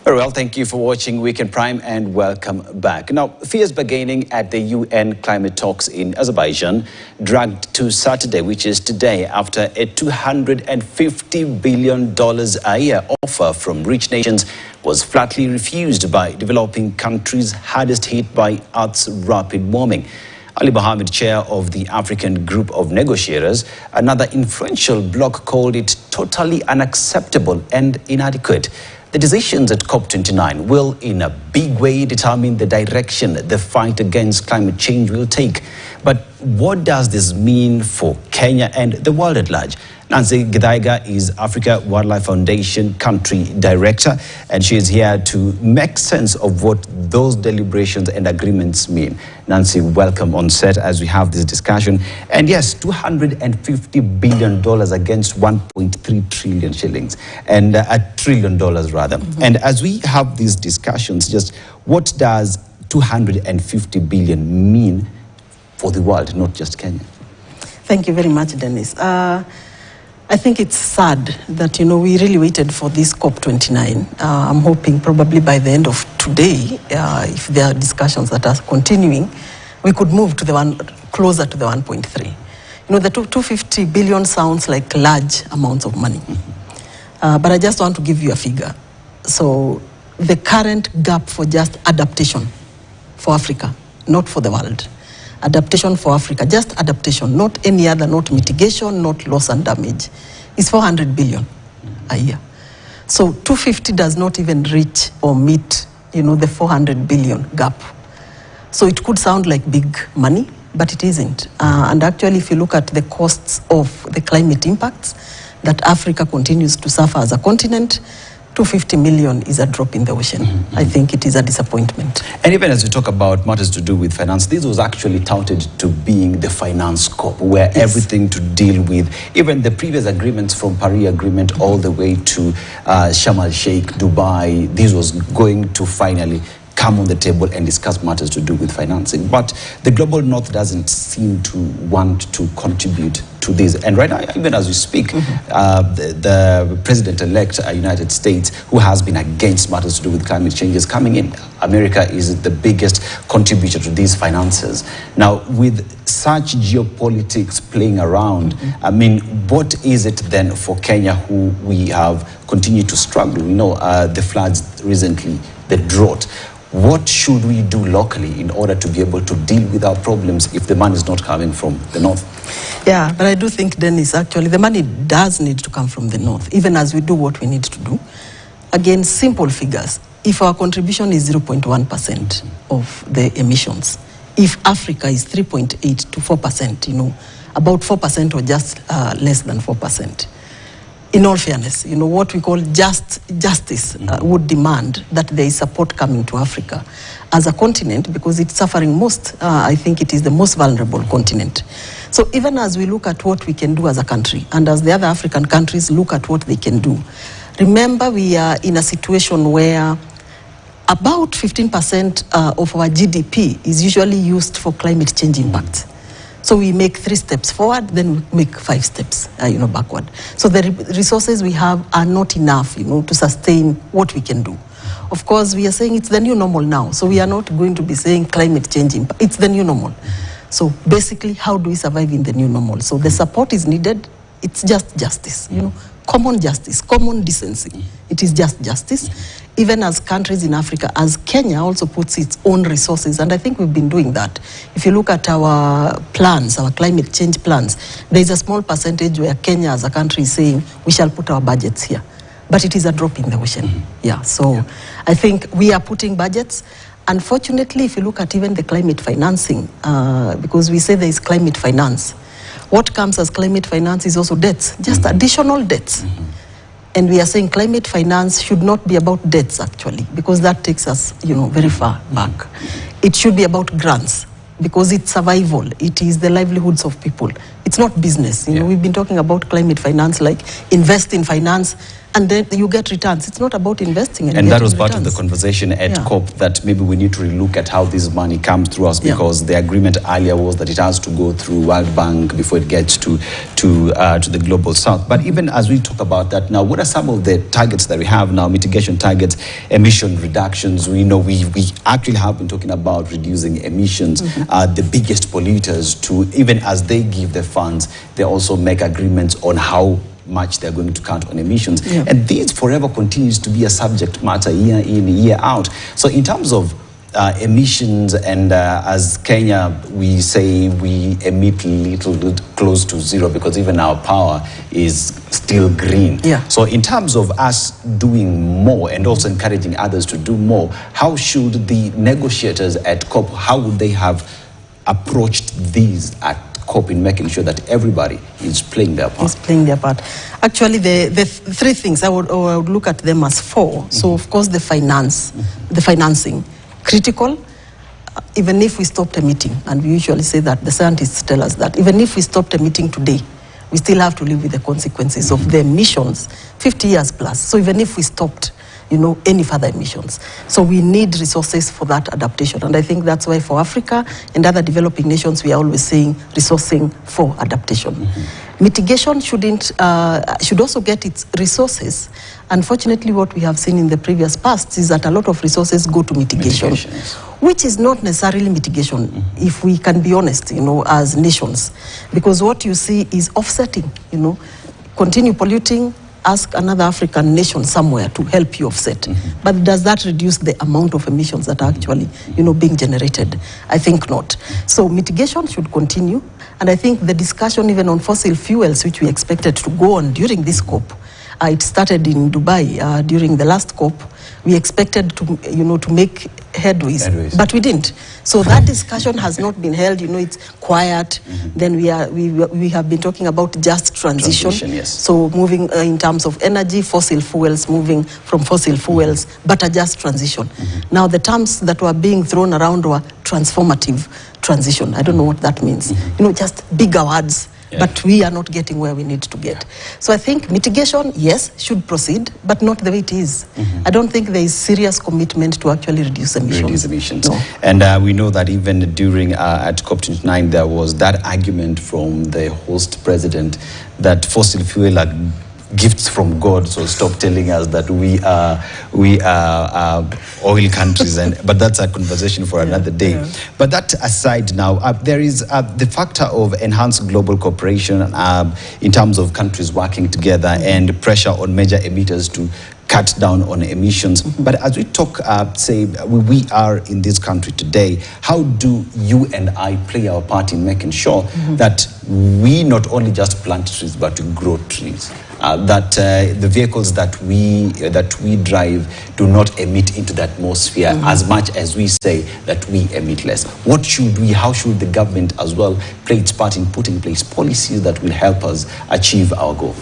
Very well, thank you for watching Weekend Prime and welcome back. Now, fears bargaining at the UN climate talks in Azerbaijan dragged to Saturday, which is today, after a $250 billion a year offer from rich nations was flatly refused by developing countries hardest hit by Earth's rapid warming. Ali Mohammed, chair of the African Group of Negotiators, another influential bloc, called it totally unacceptable and inadequate. The decisions at COP29 will, in a big way, determine the direction the fight against climate change will take. But what does this mean for Kenya and the world at large? Nancy Githaiga is Africa Wildlife Foundation Country Director, and she is here to make sense of what those deliberations and agreements mean. Nancy, welcome on set as we have this discussion. And yes, $250 billion against 1.3 trillion shillings, and $1 trillion rather. And as we have these discussions, just what does 250 billion mean for the world, not just Kenya? Thank you very much, Dennis. I think it's sad that, we really waited for this COP29. I'm hoping probably by the end of today, if there are discussions that are continuing, we could move to closer to the 1.3. The 250 billion sounds like large amounts of money. But I just want to give you a figure. So the current gap for just adaptation for Africa, not for the world. Adaptation for Africa, just adaptation, not any other, not mitigation, not loss and damage, is 400 billion a year. So 250 does not even reach or meet, the 400 billion gap. So it could sound like big money, but it isn't. And actually, if you look at the costs of the climate impacts that Africa continues to suffer as a continent, 250 million is a drop in the ocean. I think it is a disappointment. And even as we talk about matters to do with finance, this was actually touted to being the finance COP, where everything to deal with, even the previous agreements from Paris Agreement all the way to Sharm el-Sheikh, Dubai, this was going to finally come on the table and discuss matters to do with financing. But the global north doesn't seem to want to contribute to this. And right now, even as we speak, the president-elect United States, who has been against matters to do with climate change, is coming in. America is the biggest contributor to these finances. Now, with such geopolitics playing around, what is it then for Kenya, who we have continued to struggle? We know the floods recently, the drought. What should we do locally in order to be able to deal with our problems if the money is not coming from the north? Yeah, but I do think, Dennis, actually, the money does need to come from the north, even as we do what we need to do. Again, simple figures. If our contribution is 0.1% of the emissions, if Africa is 3.8 to 4%, about 4% or just less than 4%. In all fairness, what we call justice would demand that there is support coming to Africa as a continent, because it's suffering most. I think it is the most vulnerable continent. So even as we look at what we can do as a country, and as the other African countries look at what they can do, remember we are in a situation where about 15% of our GDP is usually used for climate change impacts. So we make 3 steps forward, then we make 5 steps, backward. So the resources we have are not enough, to sustain what we can do. Of course, we are saying it's the new normal now. So we are not going to be saying climate change impact. It's the new normal. So basically, how do we survive in the new normal? So the support is needed. It's just justice, common justice, common decency. It is just justice. Even as countries in Africa, as Kenya also puts its own resources, and I think we've been doing that. If you look at our plans, our climate change plans, there is a small percentage where Kenya as a country is saying we shall put our budgets here. But it is a drop in the ocean. So I think we are putting budgets. Unfortunately, if you look at even the climate financing, because we say there is climate finance, what comes as climate finance is also debts, just additional debts. And we are saying climate finance should not be about debts, actually, because that takes us, very far back. It should be about grants, because it's survival. It is the livelihoods of people. It's not business. You know, we've been talking about climate finance, like invest in finance, and then you get returns. It's not about investing and that was returns. part of the conversation at COP, that maybe we need to relook at how this money comes through us, because the agreement earlier was that it has to go through World Bank before it gets to the global south. But even as we talk about that now, what are some of the targets that we have now, mitigation targets, emission reductions? We know we actually have been talking about reducing emissions. The biggest polluters, to even as they give the funds, they also make agreements on how much they're going to cut on emissions. And this forever continues to be a subject matter year in, year out. So in terms of emissions, and as Kenya, we say we emit close to zero, because even our power is still green. So in terms of us doing more and also encouraging others to do more, how should the negotiators at COP, how would they have approached these at COP in making sure that everybody is playing their part? Actually, the three things, I would look at them as four. So, of course, the financing, critical. Even if we stopped emitting, and we usually say that, the scientists tell us that, even if we stopped emitting today, we still have to live with the consequences of the emissions 50 years plus. So even if we stopped, you know, any further emissions. So we need resources for that adaptation. And I think that's why for Africa and other developing nations, we are always saying resourcing for adaptation. Mitigation should also get its resources. Unfortunately, what we have seen in the previous past is that a lot of resources go to mitigation, which is not necessarily mitigation, if we can be honest, you know, as nations. Because what you see is offsetting, you know, continue polluting, ask another African nation somewhere to help you offset. But does that reduce the amount of emissions that are actually, you know, being generated? I think not. So mitigation should continue. And I think the discussion even on fossil fuels, which we expected to go on during this COP, it started in Dubai during the last COP. We expected to, you know, to make headways, but we didn't. So that discussion has not been held. You know, it's quiet. Then we have been talking about just transition. So moving in terms of energy, fossil fuels, moving from fossil fuels, but a just transition. Now the terms that were being thrown around were transformative transition. I don't know what that means. You know, just bigger words. But we are not getting where we need to get. So I think mitigation, yes, should proceed, but not the way it is. I don't think there is serious commitment to actually reduce emissions. No. And we know that even during at COP29, there was that argument from the host president that fossil fuel are gifts from God, so stop telling us that we are oil countries. But that's a conversation for another day. But that aside now, there is the factor of enhanced global cooperation in terms of countries working together and pressure on major emitters to cut down on emissions. But as we talk, say, we are in this country today, how do you and I play our part in making sure that we not only just plant trees, but we grow trees? That the vehicles that we drive do not emit into the atmosphere as much as we say that we emit less. How should the government as well play its part in putting in place policies that will help us achieve our goal?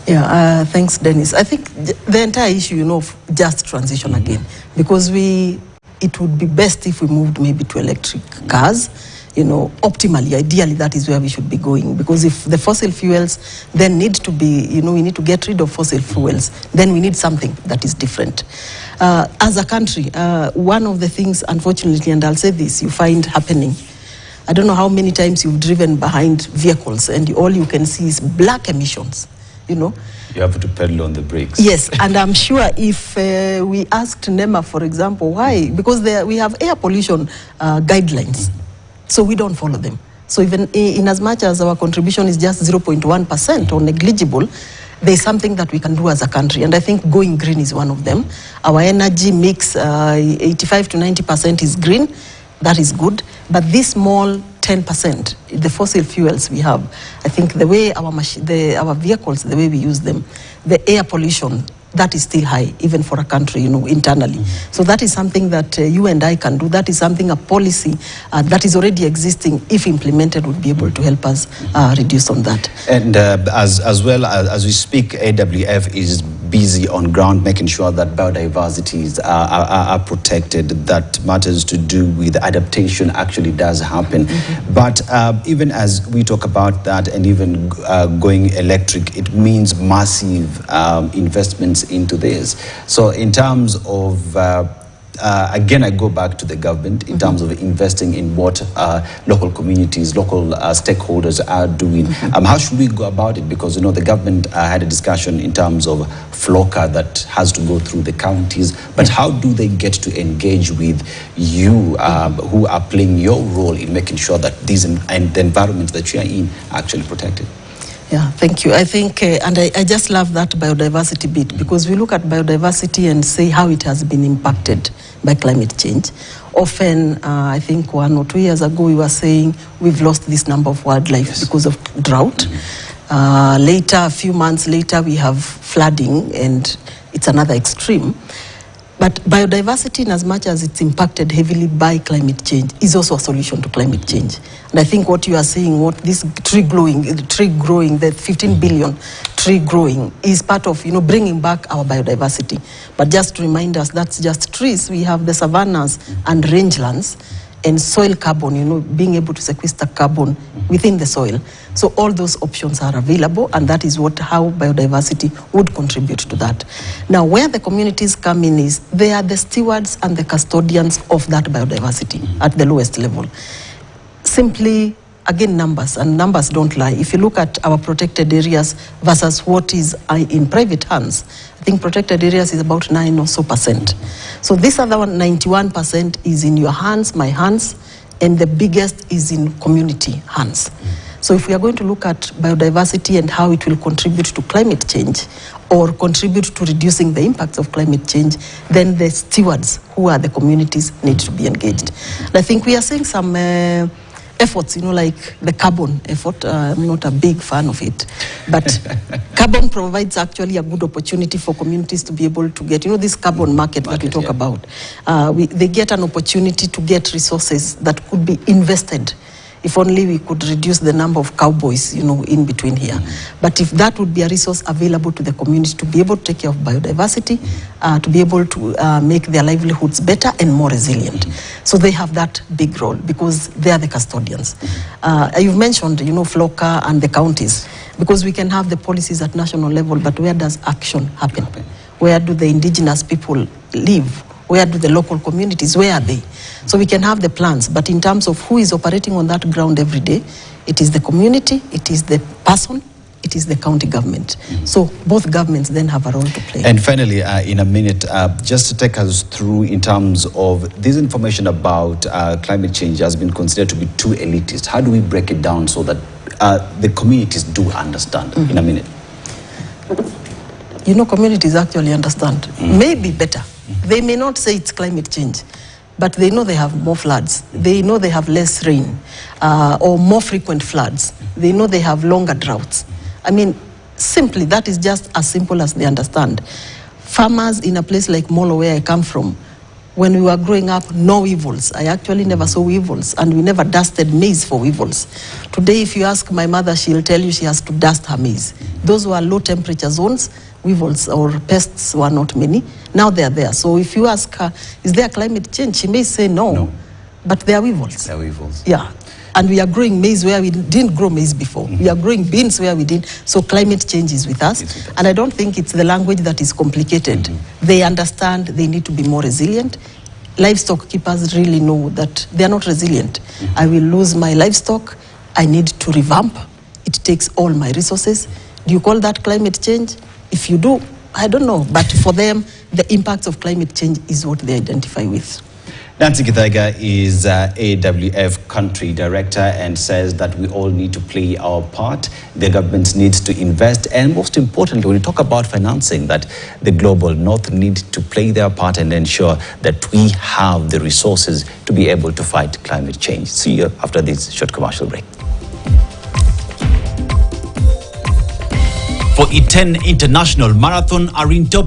Yeah, thanks, Dennis. I think the entire issue, you know, of just transition again, because it would be best if we moved maybe to electric cars. You know, optimally, ideally, that is where we should be going. Because if the fossil fuels then need to be, you know, we need to get rid of fossil fuels, then we need something that is different. As a country, one of the things, unfortunately, and I'll say this, you find happening, I don't know how many times you've driven behind vehicles and all you can see is black emissions, you know. You have to pedal on the brakes. Yes, and I'm sure if we asked NEMA, for example, why? Because we have air pollution guidelines. So we don't follow them. So even in as much as our contribution is just 0.1% or negligible, there's something that we can do as a country. And I think going green is one of them. Our energy mix, 85 to 90% is green. That is good. But this small 10%, the fossil fuels we have, I think the way our vehicles, the way we use them, the air pollution, that is still high, even for a country, you know, internally. So that is something that you and I can do. That is something, a policy that is already existing, if implemented, would be able to help us reduce on that. And as well as we speak, AWF is busy on ground, making sure that biodiversities are protected, that matters to do with adaptation actually does happen. But even as we talk about that and even going electric, it means massive investments into this. So in terms of again, I go back to the government in terms of investing in what local communities, local stakeholders are doing. How should we go about it? Because, you know, the government had a discussion in terms of FLOCA that has to go through the counties. But how do they get to engage with you who are playing your role in making sure that these and the environment that you are in are actually protected? Yeah, thank you. I think, and I just love that biodiversity bit, because we look at biodiversity and say how it has been impacted by climate change. Often, I think 1 or 2 years ago, we were saying we've lost this number of wildlife because of drought. Later, a few months later, we have flooding, and it's another extreme. But biodiversity, in as much as it's impacted heavily by climate change, is also a solution to climate change. And I think what you are saying, what this tree growing, the 15 billion tree growing, is part of, you know, bringing back our biodiversity. But just to remind us, that's just trees. We have the savannas and rangelands, and soil carbon, you know, being able to sequester carbon within the soil. So all those options are available, and that is how biodiversity would contribute to that. Now, where the communities come in is they are the stewards and the custodians of that biodiversity at the lowest level. Simply, again, numbers, and numbers don't lie. If you look at our protected areas versus what is in private hands, I think protected areas is about 9% or so. So this other 91% is in your hands, my hands, and the biggest is in community hands. So if we are going to look at biodiversity and how it will contribute to climate change or contribute to reducing the impacts of climate change, then the stewards, who are the communities, need to be engaged. And I think we are seeing some efforts, you know, like the carbon effort. I'm not a big fan of it, but carbon provides actually a good opportunity for communities to be able to get, you know, this carbon market that we talk about. They get an opportunity to get resources that could be invested. If only we could reduce the number of cowboys, you know, in between here. But if that would be a resource available to the community to be able to take care of biodiversity, to be able to make their livelihoods better and more resilient. So they have that big role because they are the custodians. You've mentioned, you know, FLOCA and the counties, because we can have the policies at national level, but where does action happen? Where do the indigenous people live? Where do the local communities, where are they? So we can have the plans, but in terms of who is operating on that ground every day, it is the community, it is the person, it is the county government. So both governments then have a role to play. And finally, in a minute, just to take us through in terms of this information about climate change has been considered to be too elitist. How do we break it down so that the communities do understand in a minute? You know, communities actually understand, maybe better. They may not say it's climate change, but they know they have more floods. They know they have less rain or more frequent floods. They know they have longer droughts. I mean, simply, that is just as simple as they understand. Farmers in a place like Molo, where I come from, when we were growing up, no weevils. I actually never saw weevils, and we never dusted maize for weevils. Today, if you ask my mother, she'll tell you she has to dust her maize. Those were low temperature zones. Weevils or pests were not many. Now they are there. So if you ask her, is there climate change? She may say no. But there are weevils. There are weevils. Yeah. And we are growing maize where we didn't grow maize before. We are growing beans where we didn't. So climate change is with us. And I don't think it's the language that is complicated. They understand they need to be more resilient. Livestock keepers really know that they are not resilient. I will lose my livestock. I need to revamp. It takes all my resources. Do you call that climate change? If you do, I don't know. But for them, the impacts of climate change is what they identify with. Nancy Githaiga is AWF Country Director and says that we all need to play our part. The government needs to invest. And most importantly, when you talk about financing, that the global north need to play their part and ensure that we have the resources to be able to fight climate change. See you after this short commercial break. For E10 International Marathon are in top